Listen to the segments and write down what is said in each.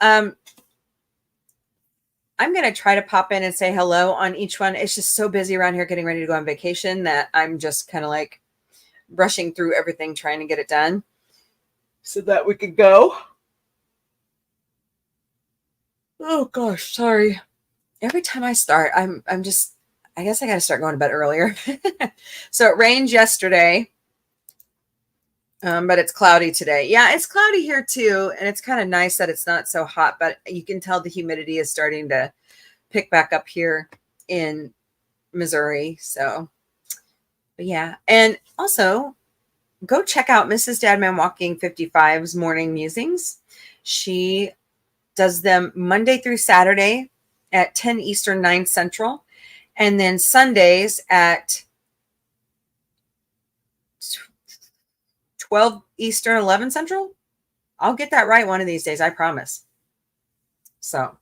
I'm going to try to pop in and say hello on each one. It's just so busy around here getting ready to go on vacation that I'm just kind of like rushing through everything, trying to get it done so that we could go. Oh gosh, sorry. Every time I start, I'm just, I guess I got to start going to bed earlier. So it rained yesterday, but it's cloudy today. Yeah, it's cloudy here too. And it's kind of nice that it's not so hot, but you can tell the humidity is starting to pick back up here in Missouri. So, but yeah. And also go check out Mrs. Dadman Walking 55's Morning Musings. She does them Monday through Saturday at 10 Eastern, 9 Central. And then Sundays at 12 Eastern, 11 Central. I'll get that right one of these days, I promise. So,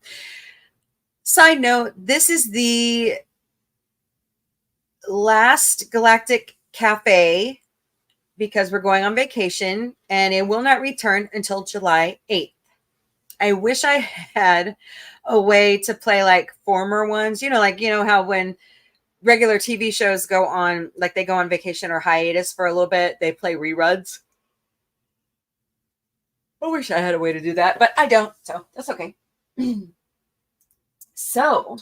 side note, this is the last Galactic Cafe because we're going on vacation and it will not return until July 8th. I wish I had a way to play like former ones, like, how when regular TV shows go on, like they go on vacation or hiatus for a little bit, they play reruns. I wish I had a way to do that, but I don't, so that's okay. So,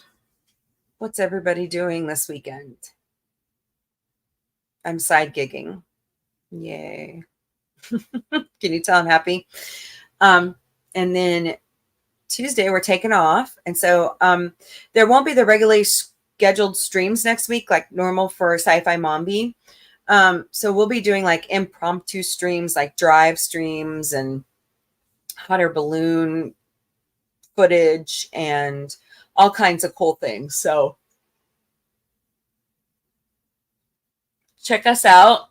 what's everybody doing this weekend? I'm side gigging. Yay. Can you tell I'm happy? And then Tuesday we're taking off. And so there won't be the regularly scheduled streams next week like normal for Sci-Fi Mombie. So we'll be doing like impromptu streams, like drive streams and hot air balloon footage and all kinds of cool things. So check us out.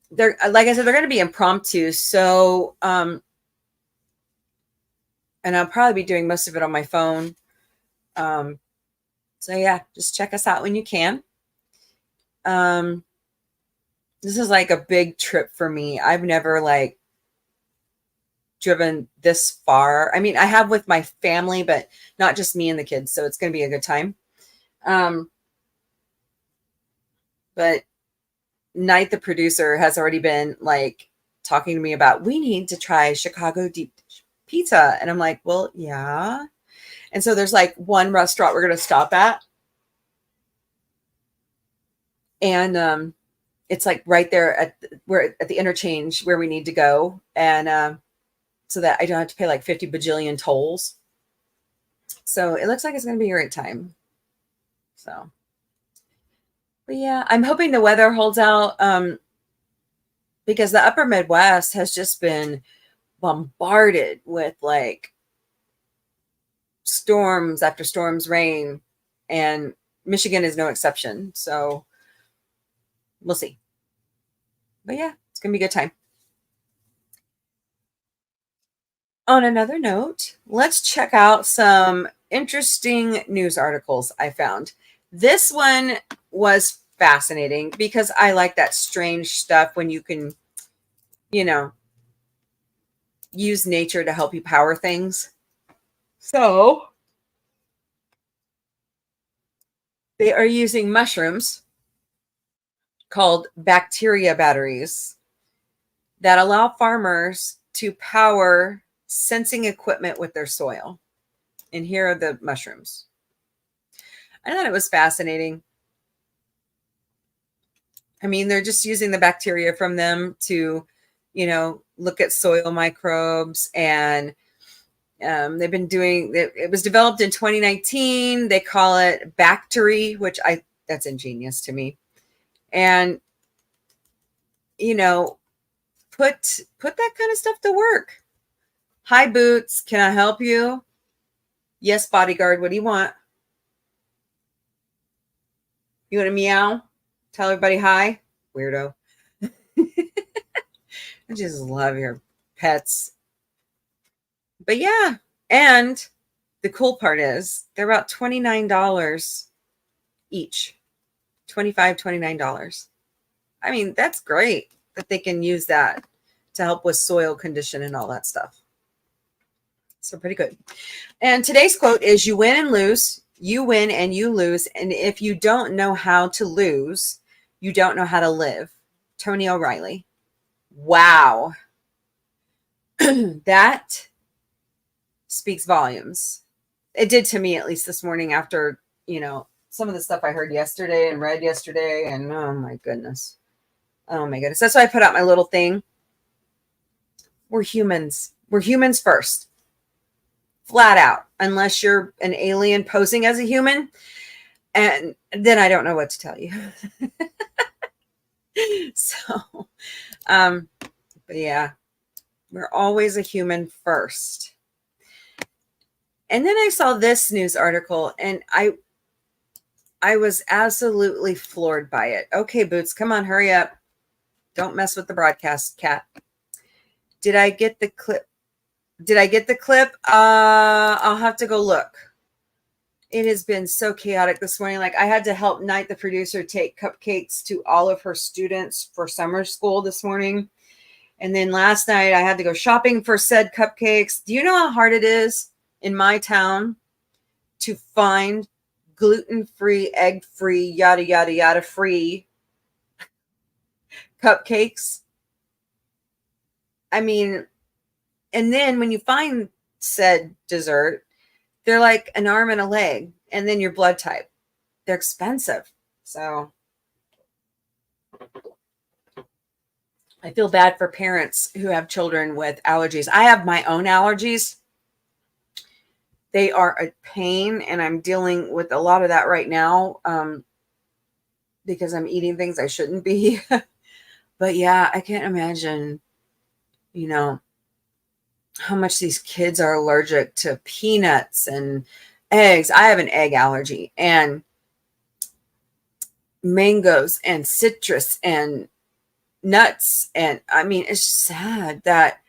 They're, like I said, they're going to be impromptu. So, and I'll probably be doing most of it on my phone. So yeah, just check us out when you can. This is like a big trip for me. I've never like driven this far. I mean, I have with my family, but not just me and the kids. So it's going to be a good time. But Knight, the producer, has already been like talking to me about, we need to try Chicago deep dish pizza. And I'm like, well, yeah. And so there's like one restaurant we're going to stop at. And it's like right there at the interchange where we need to go. And so that I don't have to pay like 50 bajillion tolls. So it looks like it's going to be a great time. So, but yeah, I'm hoping the weather holds out because the upper Midwest has just been bombarded with like storms after storms, rain, and Michigan is no exception. So we'll see. But yeah, it's going to be a good time. On another note, let's check out some interesting news articles I found. This one was fascinating because I like that strange stuff when you can, use nature to help you power things. So they are using mushrooms called bacteria batteries that allow farmers to power sensing equipment with their soil. And here are the mushrooms. I thought it was fascinating. I mean, they're just using the bacteria from them to, look at soil microbes. And they've been doing, it was developed in 2019. They call it Bactery, which that's ingenious to me. And, put that kind of stuff to work. Hi, Boots. Can I help you? Yes, bodyguard. What do you want? You want to meow? Tell everybody hi? Weirdo. I just love your pets. But yeah. And the cool part is they're about $29 each. $25, $29. I mean, that's great that they can use that to help with soil condition and all that stuff. So pretty good. And today's quote is, you win and lose, you win and you lose. And if you don't know how to lose, you don't know how to live. Tony O'Reilly. Wow. That speaks volumes. It did to me, at least this morning, after, some of the stuff I heard yesterday and read yesterday. And oh my goodness. Oh my goodness. That's why I put out my little thing. We're humans. We're humans first. Flat out. Unless you're an alien posing as a human. And then I don't know what to tell you. So, but yeah, we're always a human first. And then I saw this news article and I was absolutely floored by it. Okay, Boots, come on, hurry up. Don't mess with the broadcast, cat. Did I get the clip? I'll have to go look. It has been so chaotic this morning. Like, I had to help Knight, the producer, take cupcakes to all of her students for summer school this morning. And then last night I had to go shopping for said cupcakes. Do you know how hard it is in my town to find gluten-free, egg-free, yada, yada, yada free cupcakes? I mean, and then when you find said dessert, they're like an arm and a leg, and then your blood type. They're expensive. So I feel bad for parents who have children with allergies. I have my own allergies. They are a pain, and I'm dealing with a lot of that right now because I'm eating things I shouldn't be. But yeah, I can't imagine, how much these kids are allergic to peanuts and eggs. I have an egg allergy, and mangoes and citrus and nuts. And I mean, it's sad that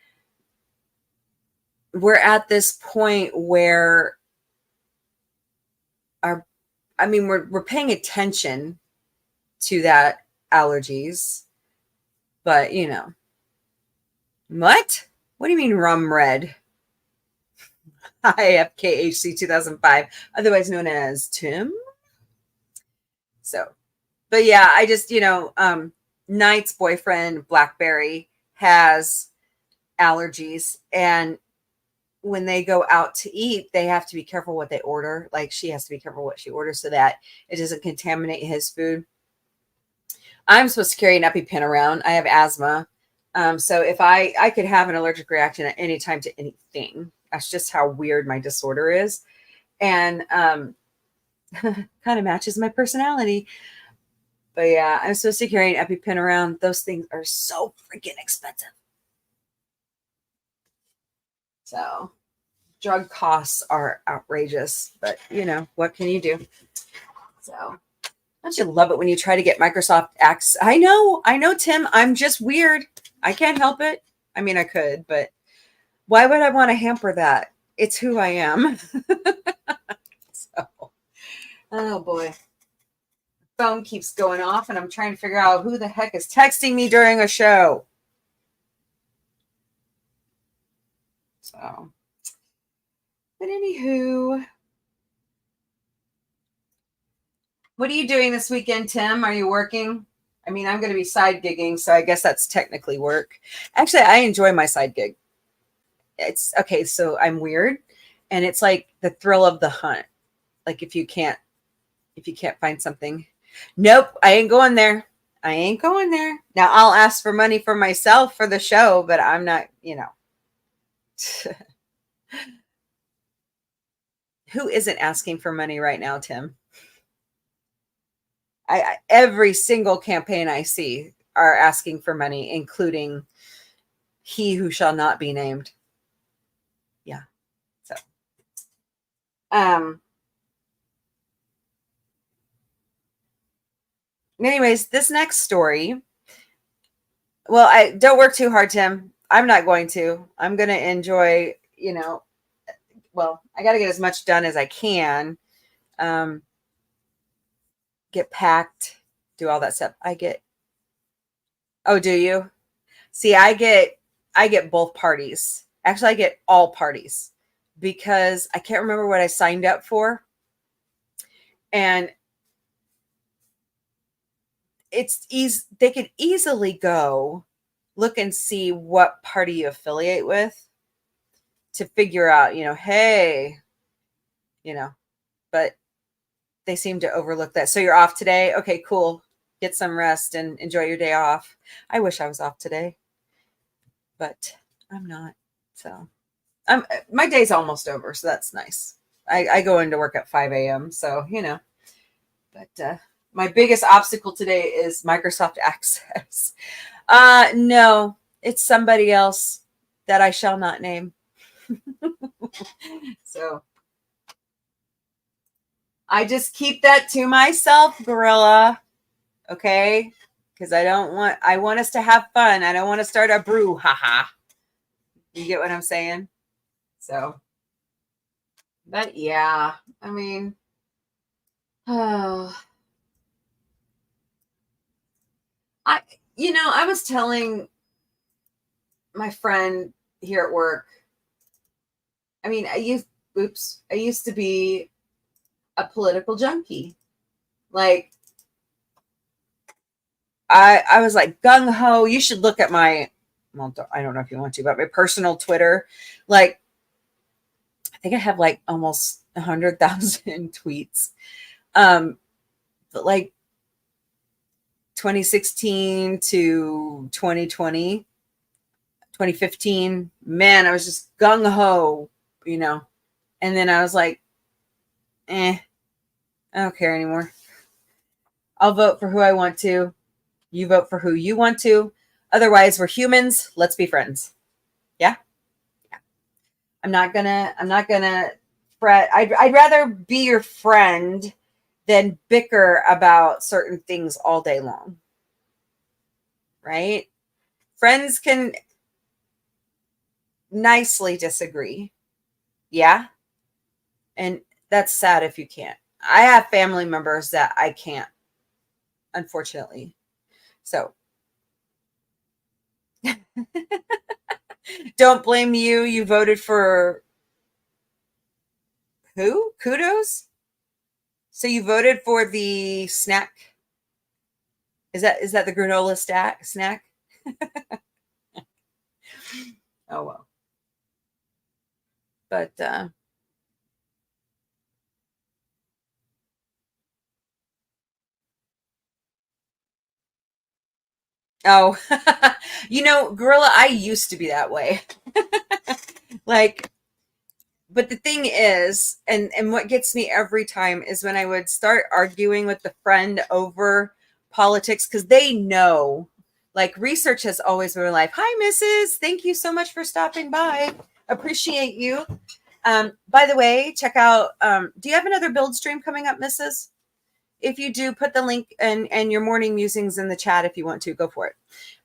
we're at this point where we're paying attention to that allergies, but what? What do you mean rum red? Hi, FKHC 2005, otherwise known as Tim. So, but yeah, I just, Knight's boyfriend, Blackberry, has allergies, and when they go out to eat, they have to be careful what they order. Like, she has to be careful what she orders so that it doesn't contaminate his food. I'm supposed to carry an EpiPen around. I have asthma. So if I could have an allergic reaction at any time to anything. That's just how weird my disorder is. And kind of matches my personality. But yeah, I'm supposed to carry an EpiPen around. Those things are so freaking expensive. So drug costs are outrageous, but what can you do? So don't you love it when you try to get Microsoft access? I know, Tim, I'm just weird. I can't help it. I mean, I could, but why would I want to hamper that? It's who I am. So, oh boy. Phone keeps going off and I'm trying to figure out who the heck is texting me during a show. So, but anywho, what are you doing this weekend, Tim? Are you working? I mean, I'm going to be side gigging, so I guess that's technically work. Actually, I enjoy my side gig. It's okay. So I'm weird, and it's like the thrill of the hunt. Like if you can't find something, nope, I ain't going there. I ain't going there. Now I'll ask for money for myself for the show, but I'm not, who isn't asking for money right now, Tim? Every single campaign I see are asking for money, including he who shall not be named. Yeah. So, anyways, this next story. Well, I don't work too hard, Tim. I'm not going to. I'm going to enjoy, well, I got to get as much done as I can. Get packed, do all that stuff. Oh, do you? See, I get both parties. Actually, I get all parties because I can't remember what I signed up for. And it's easy. They could easily go look and see what party you affiliate with to figure out, hey, but they seem to overlook that. So you're off today? Okay, cool. Get some rest and enjoy your day off. I wish I was off today, but I'm not. So my day's almost over, so that's nice. I go into work at 5 a.m. So, but my biggest obstacle today is Microsoft Access. No, it's somebody else that I shall not name. So I just keep that to myself, Gorilla. Okay? Because I want us to have fun. I don't want to start a brouhaha. You get what I'm saying? So, but yeah, I mean, oh, I was telling my friend here at work, I mean, I used to be a political junkie. Like, I was like gung ho. You should look at my, well, I don't know if you want to, but my personal Twitter. Like, I think I have like almost 100,000 tweets. But like 2016 to 2020, 2015, man, I was just gung ho, And then I was like, I don't care anymore. I'll vote for who I want to. You vote for who you want to. Otherwise, we're humans. Let's be friends. Yeah. I'm not gonna fret. I'd rather be your friend than bicker about certain things all day long. Right? Friends can nicely disagree. Yeah. And that's sad if you can't. I have family members that I can't, unfortunately. So don't blame you. You voted for who? Kudos? So you voted for the snack? Is that the granola snack? Oh well. But oh, Gorilla, I used to be that way. Like, but the thing is, and what gets me every time is when I would start arguing with the friend over politics, because they know, like, research has always been life. Hi, Mrs. Thank you so much for stopping by. Appreciate you. By the way, check out, do you have another build stream coming up, Mrs.? If you do, put the link and your morning musings in the chat if you want to. Go for it.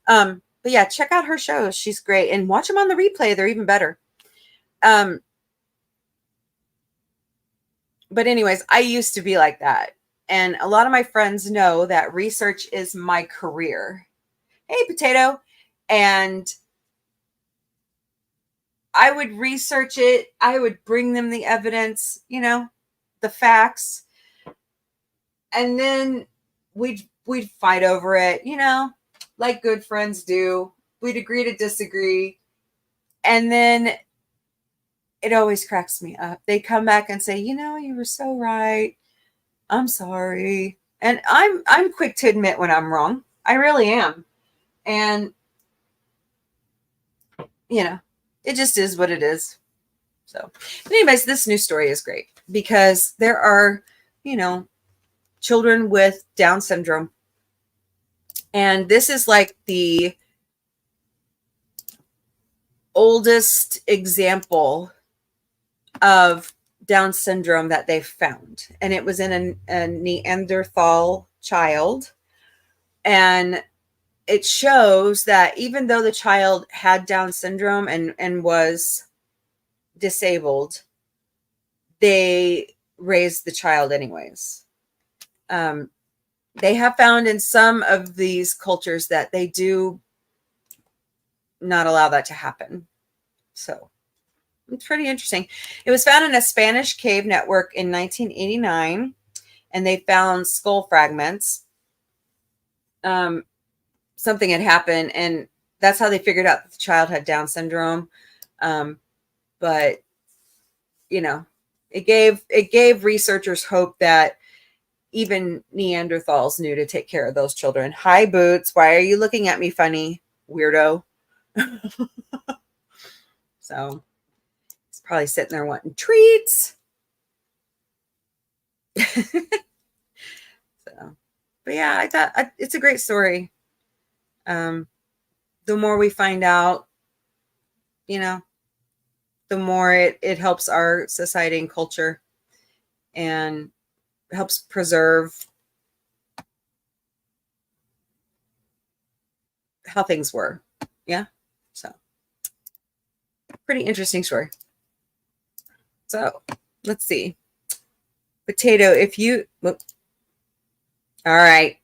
But yeah, check out her shows. She's great. And watch them on the replay. They're even better. But anyways, I used to be like that. And a lot of my friends know that research is my career. Hey, potato. And I would research it. I would bring them the evidence, the facts. And then we'd fight over it, like good friends do. We'd agree to disagree. And then it always cracks me up. They come back and say, you were so right. I'm sorry. And I'm quick to admit when I'm wrong. I really am. And it just is what it is. So, but anyways, this new story is great because there are, children with Down syndrome. And this is like the oldest example of Down syndrome that they've found. And it was in a Neanderthal child. And it shows that even though the child had Down syndrome and was disabled, they raised the child anyways. They have found in some of these cultures that they do not allow that to happen. So It's pretty interesting. It was found in a Spanish cave network in 1989, and they found skull fragments. Something had happened, and that's how they figured out that the child had Down syndrome. But it gave researchers hope that even Neanderthals knew to take care of those children. Hi, Boots. Why are you looking at me funny, weirdo? So he's probably sitting there wanting treats. So, but yeah, I thought it's a great story. The more we find out, the more it helps our society and culture, and helps preserve how things were. Yeah. So pretty interesting story. So let's see. Potato, all right.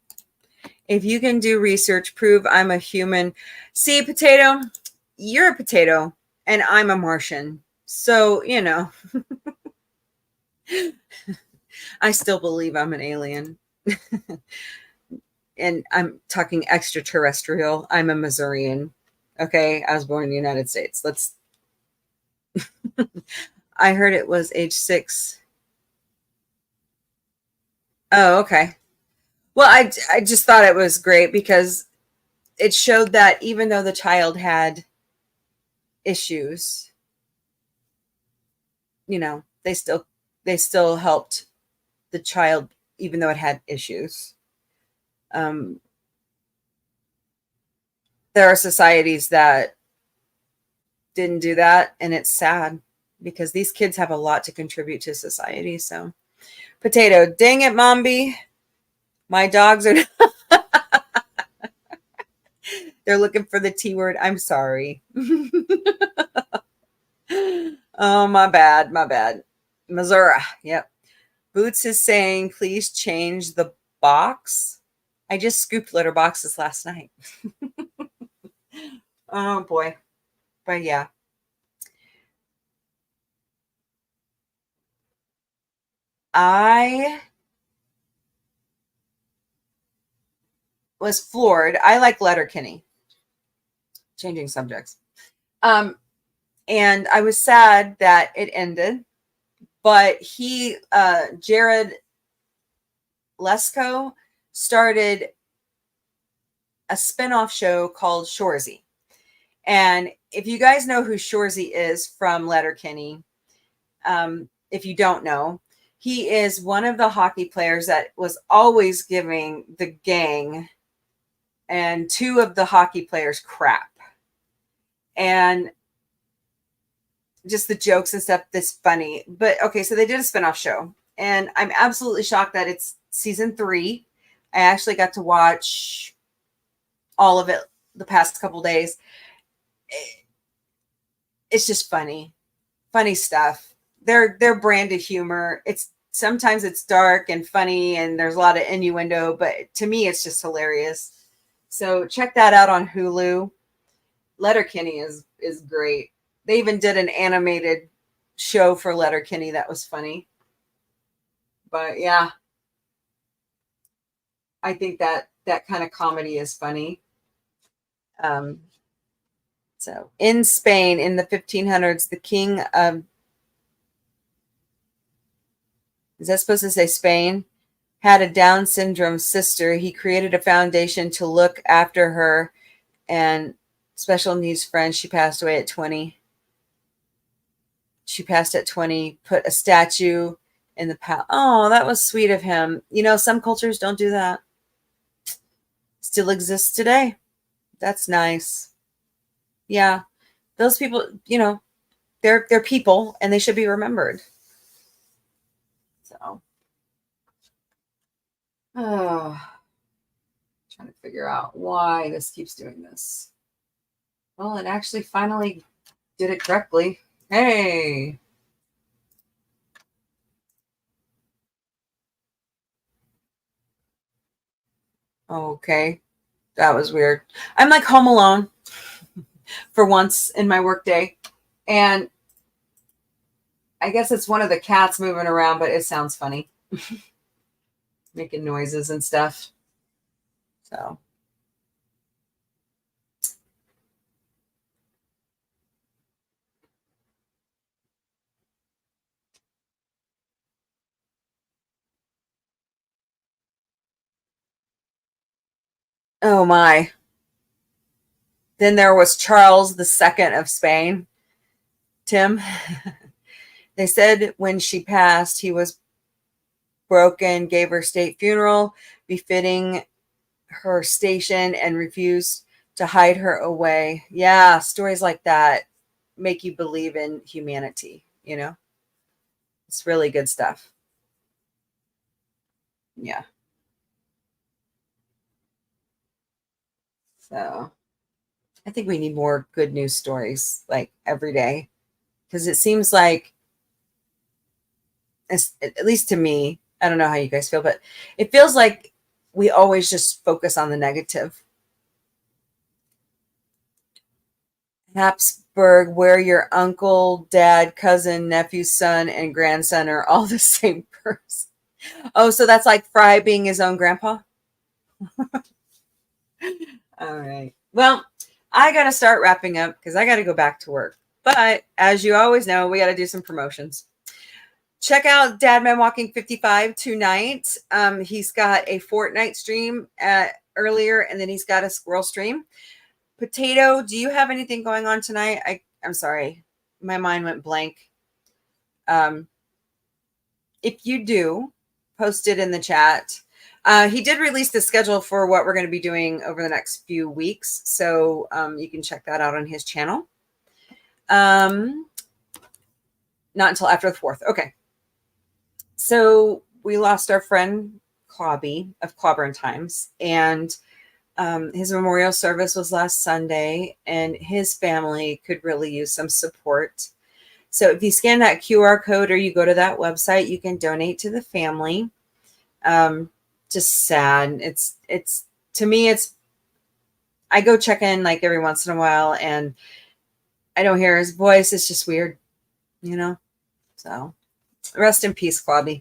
If you can do research, prove I'm a human. See, Potato, you're a potato and I'm a Martian. So, I still believe I'm an alien. And I'm talking extraterrestrial. I'm a Missourian. Okay. I was born in the United States. I heard it was age 6. Oh, okay. Well, I just thought it was great because it showed that even though the child had issues, they still helped the child even though it had issues. There are societies that didn't do that, and it's sad because these kids have a lot to contribute to society. So, Potato, dang it, Mombie. My dogs are they're looking for the T word. I'm sorry. Oh, my bad. Missouri. Yep. Boots is saying, please change the box. I just scooped litter boxes last night. Oh, boy. But yeah. I was floored. I like Letterkenny. Changing subjects. And I was sad that it ended. But Jared Lesko started a spinoff show called Shoresy. And if you guys know who Shoresy is from Letterkenny, if you don't know, he is one of the hockey players that was always giving the gang and 2 of the hockey players crap. And just the jokes and stuff that's funny. But okay, so they did a spinoff show, and I'm absolutely shocked that it's season 3. I actually got to watch all of it the past couple days. It's just funny stuff. Their brand of humor. Sometimes it's dark and funny, and there's a lot of innuendo, but to me, it's just hilarious. So check that out on Hulu. Letterkenny is great. They even did an animated show for Letterkenny that was funny. But yeah, I think that kind of comedy is funny. So in Spain in the 1500s, the king of, is that supposed to say Spain, had a Down syndrome sister. He created a foundation to look after her and special needs friends. She passed away at 20. She passed at 20, put a statue in the palace. Oh, that was sweet of him. Some cultures don't do that. Still exists today. That's nice. Yeah. Those people, they're people and they should be remembered. So, trying to figure out why this keeps doing this. Well, it actually finally did it correctly. Hey. Okay. That was weird. I'm like home alone for once in my workday. And I guess it's one of the cats moving around, but it sounds funny. Making noises and stuff. So. Oh my. Then there was Charles II of Spain. Tim. They said when she passed, he was broken, gave her state funeral befitting her station, and refused to hide her away. Yeah, stories like that make you believe in humanity, you know? It's really good stuff. Yeah. So I think we need more good news stories like every day because it seems like, at least to me, I don't know how you guys feel, but it feels like we always just focus on the negative. Habsburg, where your uncle, dad, cousin, nephew, son, and grandson are all the same person. Oh, so that's like Fry being his own grandpa? All right. Well, I got to start wrapping up because I got to go back to work. But as you always know, we got to do some promotions. Check out Dad Man Walking 55 tonight. He's got a Fortnite stream earlier, and then he's got a squirrel stream. Potato, do you have anything going on tonight? I'm sorry. My mind went blank. If you do, post it in the chat. He did release the schedule for what we're going to be doing over the next few weeks. So you can check that out on his channel. Not until after the 4th. Okay. So we lost our friend Clobby of Clobber Times, and his memorial service was last Sunday, and his family could really use some support. So if you scan that QR code or you go to that website, you can donate to the family. Just sad. It's to me, I go check in like every once in a while and I don't hear his voice. It's just weird, you know? So rest in peace, Clobby.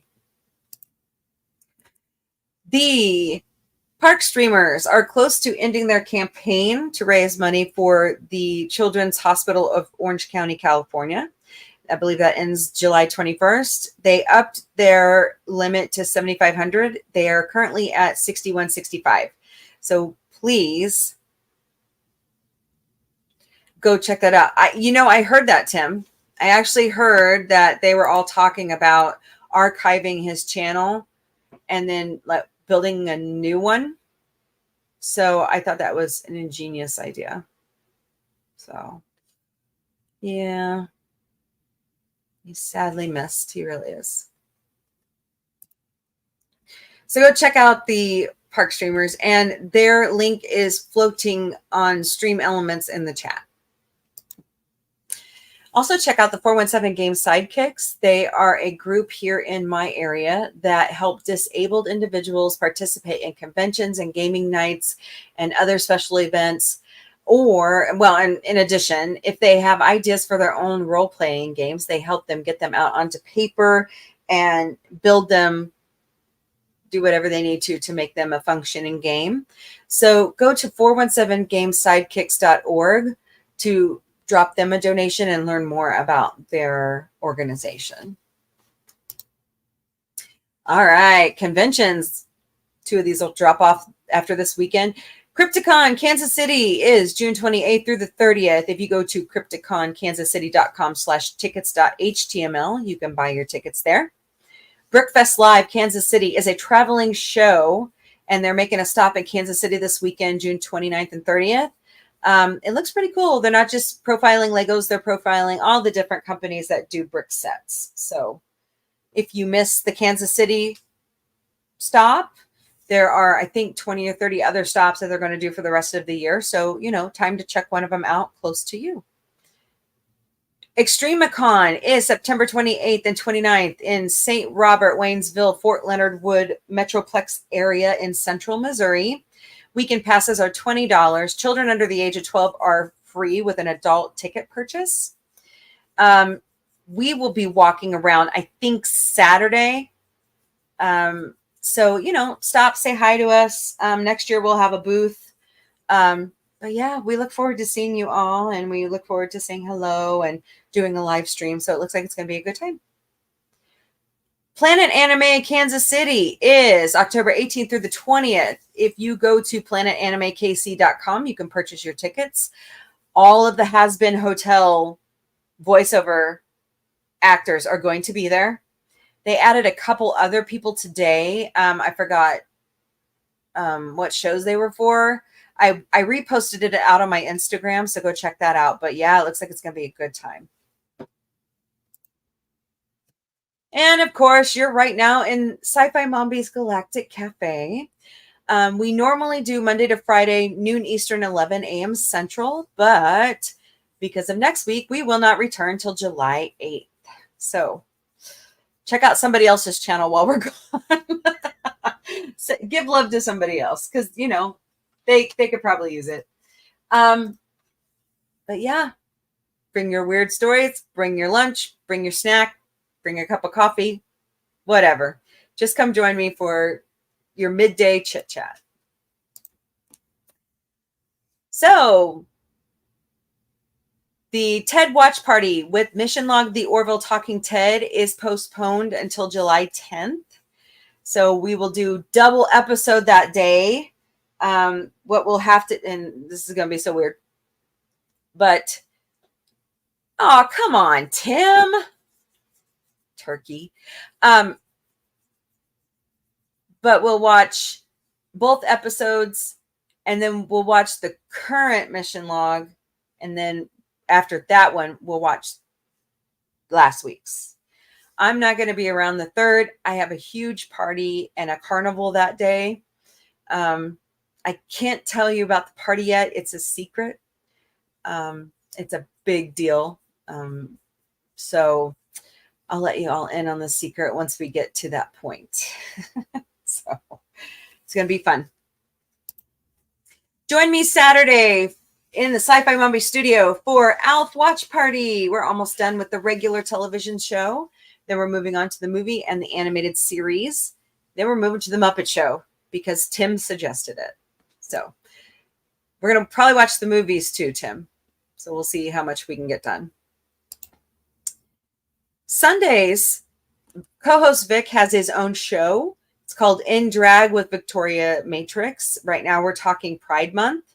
The park streamers are close to ending their campaign to raise money for the Children's Hospital of Orange County, California. I believe that ends July 21st. They upped their limit to 7,500. They are currently at 6,165. So please go check that out. I heard that, Tim. I actually heard that they were all talking about archiving his channel and then like building a new one. So I thought that was an ingenious idea. So yeah. He's sadly missed. He really is. So go check out the park streamers, and their link is floating on Stream Elements in the chat. Also check out the 417 Game Sidekicks. They are a group here in my area that help disabled individuals participate in conventions and gaming nights and other special events. And in addition, if they have ideas for their own role-playing games, they help them get them out onto paper and build them, do whatever they need to make them a functioning game. So go to 417gamesidekicks.org to drop them a donation and learn more about their organization. All right, conventions. 2 of these will drop off after this weekend. Crypticon Kansas City is June 28th through the 30th. If you go to crypticonkansascity.com/tickets.html, you can buy your tickets there. Brickfest Live Kansas City is a traveling show, and they're making a stop in Kansas City this weekend, June 29th and 30th. It looks pretty cool. They're not just profiling Legos, they're profiling all the different companies that do brick sets. So if you miss the Kansas City stop, there are, I think, 20 or 30 other stops that they're going to do for the rest of the year. So, time to check one of them out close to you. Extremicon is September 28th and 29th in St. Robert, Waynesville, Fort Leonard Wood Metroplex area in central Missouri. Weekend passes are $20. Children under the age of 12 are free with an adult ticket purchase. we will be walking around, I think, Saturday. So, stop, say hi to us. Next year we'll have a booth. But yeah, we look forward to seeing you all, and we look forward to saying hello and doing a live stream. So it looks like it's going to be a good time. Planet Anime Kansas City is October 18th through the 20th. If you go to planetanimekc.com, you can purchase your tickets. All of the Has-Been Hotel voiceover actors are going to be there. They added a couple other people today. I forgot what shows they were for. I reposted it out on my Instagram, so go check that out. But yeah, it looks like it's going to be a good time. And of course, you're right now in Sci-Fi Mombie's Galactic Cafe. We normally do Monday to Friday, noon Eastern, 11 a.m. Central, but because of next week, we will not return till July 8th. So check out somebody else's channel while we're gone. So give love to somebody else because, they could probably use it. But yeah, bring your weird stories, bring your lunch, bring your snack, bring a cup of coffee, whatever. Just come join me for your midday chit chat. So the TED watch party with Mission Log, the Orville Talking TED, is postponed until July 10th. So we will do double episode that day. What we'll have to, and this is going to be so weird, but, oh, come on, Tim. Turkey. But we'll watch both episodes, and then we'll watch the current mission log, and then after that one, we'll watch last week's. I'm not going to be around the 3rd. I have a huge party and a carnival that day. I can't tell you about the party yet. It's a secret. It's a big deal. So I'll let you all in on the secret once we get to that point. So it's going to be fun. Join me Saturday in the Sci-Fi Mombie studio for Alf Watch Party. We're almost done with the regular television show. Then we're moving on to the movie and the animated series. Then we're moving to the Muppet Show because Tim suggested it. So we're going to probably watch the movies too, Tim. So we'll see how much we can get done. Sundays, co-host Vic has his own show. It's called In Drag with Victoria Matrix. Right now we're talking Pride Month.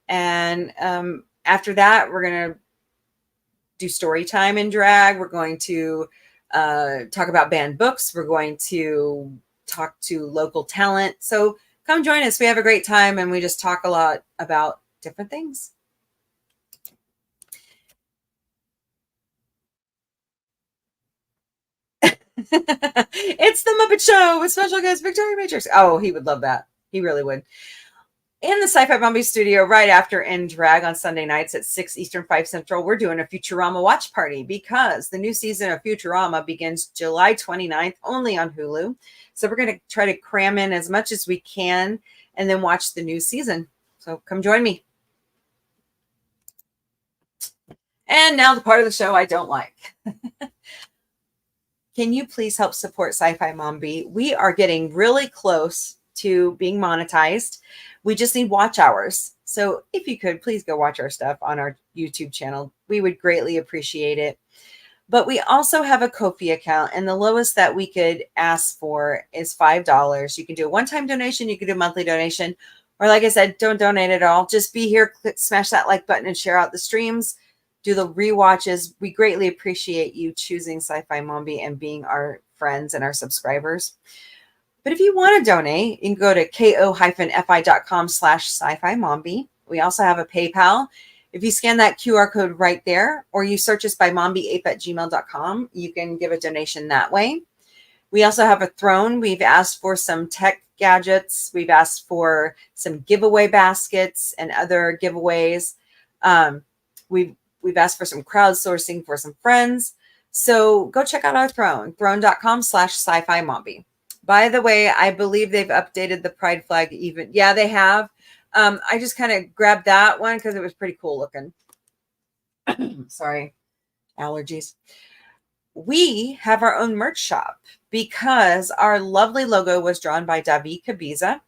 And after that, we're going to do story time in drag. We're going to talk about banned books. We're going to talk to local talent. So come join us. We have a great time, and we just talk a lot about different things. It's the Muppet Show with special guest Victoria Matrix. Oh, he would love that. He really would. In the Sci-Fi Mombie studio, right after In Drag on Sunday nights at 6 Eastern, 5 Central, we're doing a Futurama watch party because the new season of Futurama begins July 29th, only on Hulu. So we're going to try to cram in as much as we can and then watch the new season. So come join me. And now the part of the show I don't like. Can you please help support Sci-Fi Mombie? We are getting really close to being monetized. We just need watch hours. So if you could, please go watch our stuff on our YouTube channel. We would greatly appreciate it. But we also have a Ko-fi account, and the lowest that we could ask for is $5. You can do a one-time donation. You can do a monthly donation. Or like I said, don't donate at all. Just be here, click, smash that like button, and share out the streams. Do the rewatches. We greatly appreciate you choosing Sci-Fi Mombie and being our friends and our subscribers. But if you want to donate, you can go to ko-fi.com/sci-fi mombie. We also have a PayPal. If you scan that QR code right there, or you search us by mombieape@gmail.com, you can give a donation that way. We also have a throne. We've asked for some tech gadgets. We've asked for some giveaway baskets and other giveaways. We've asked for some crowdsourcing for some friends. So go check out our throne, throne.com/sci-fi mombie. By the way, I believe they've updated the pride flag even. Yeah, they have. I just kind of grabbed that one because it was pretty cool looking. Sorry, allergies. we have our own merch shop because our lovely logo was drawn by David Cabiza.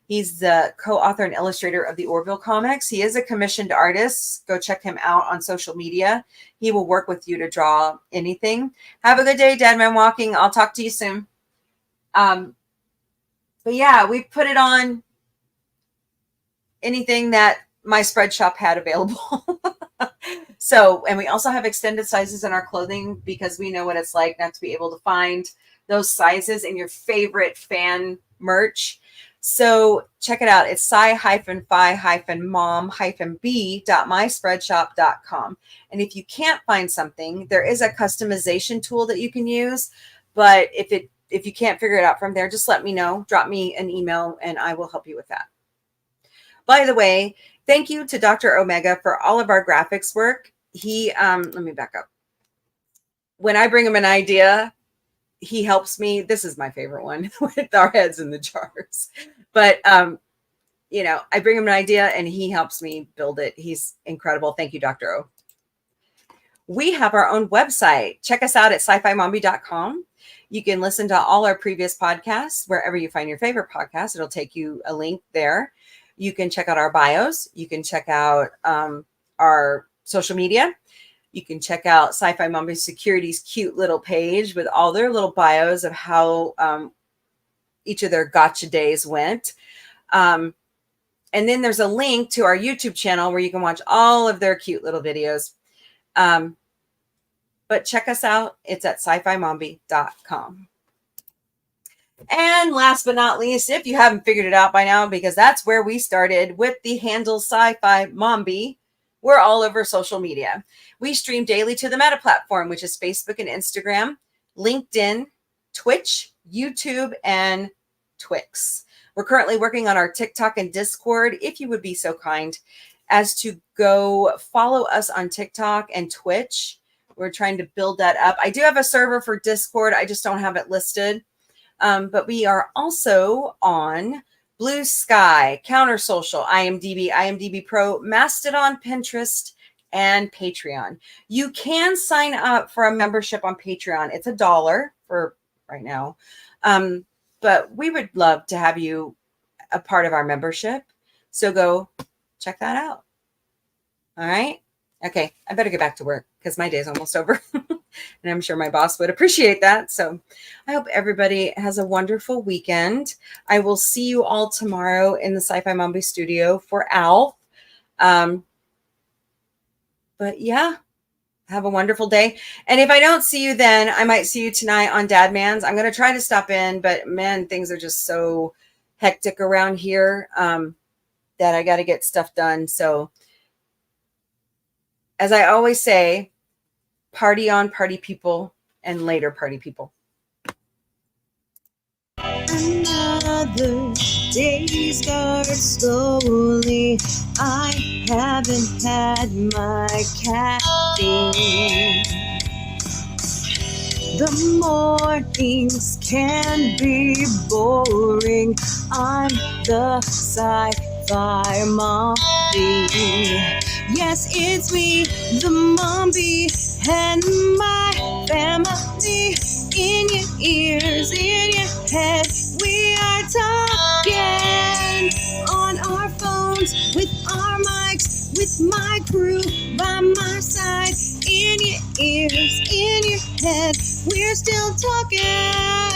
He's the co-author and illustrator of the Orville comics. He is a commissioned artist. Go check him out on social media. He will work with you to draw anything. Have a good day, Deadman Walking. I'll talk to you soon. But yeah, we put it on anything that my spread shop had available. So, and we also have extended sizes in our clothing because we know what it's like not to be able to find those sizes in your favorite fan merch. So check it out. It's sci-fi-mom-b.myspreadshop.com. And if you can't find something, there is a customization tool that you can use. But if you can't figure it out from there, just let me know. Drop me an email and I will help you with that. By the way, thank you to Dr. Omega for all of our graphics work. He, let me back up. When I bring him an idea, he helps me. This is my favorite one with our heads in the jars. But, you know, I bring him an idea and he helps me build it. He's incredible. Thank you, Dr. O. We have our own website. Check us out at sci-fi-mombie.com. You can listen to all our previous podcasts wherever you find your favorite podcast. It'll take you a link there. You can check out our bios. You can check out our social media. You can check out Sci-Fi Mombie Security's cute little page with all their little bios of how each of their gotcha days went. And then there's a link to our YouTube channel where you can watch all of their cute little videos. But check us out. It's at sci-fi-mombie.com. And last but not least, if you haven't figured it out by now, because that's where we started with the handle Sci-Fi Mombie, we're all over social media. We stream daily to the Meta platform, which is Facebook and Instagram, LinkedIn, Twitch, YouTube, and Twix. We're currently working on our TikTok and Discord. If you would be so kind as to go follow us on TikTok and Twitch. We're trying to build that up. I do have a server for Discord. I just don't have it listed. But we are also on Blue Sky, Counter Social, IMDb, IMDb Pro, Mastodon, Pinterest, and Patreon. You can sign up for a membership on Patreon. It's $1 for right now. But we would love to have you a part of our membership. So go check that out. All right. Okay. I better get back to work because my day's almost over. And I'm sure my boss would appreciate that. So I hope everybody has a wonderful weekend. I will see you all tomorrow in the Sci-Fi Mombie studio for ALF. But yeah, have a wonderful day. And if I don't see you then, I might see you tonight on Dadman's. I'm going to try to stop in, but man, things are just so hectic around here that I got to get stuff done. So as I always say, party on, party people, and later party people. Another day starts slowly. I haven't had my caffeine. The mornings can be boring. I'm the sci-fi Mombie. Yes, it's me, the Mombie, and my family. In your ears, in your head, we are talking on our phones, with our mics, with my crew by my side. In your ears, in your head, we're still talking.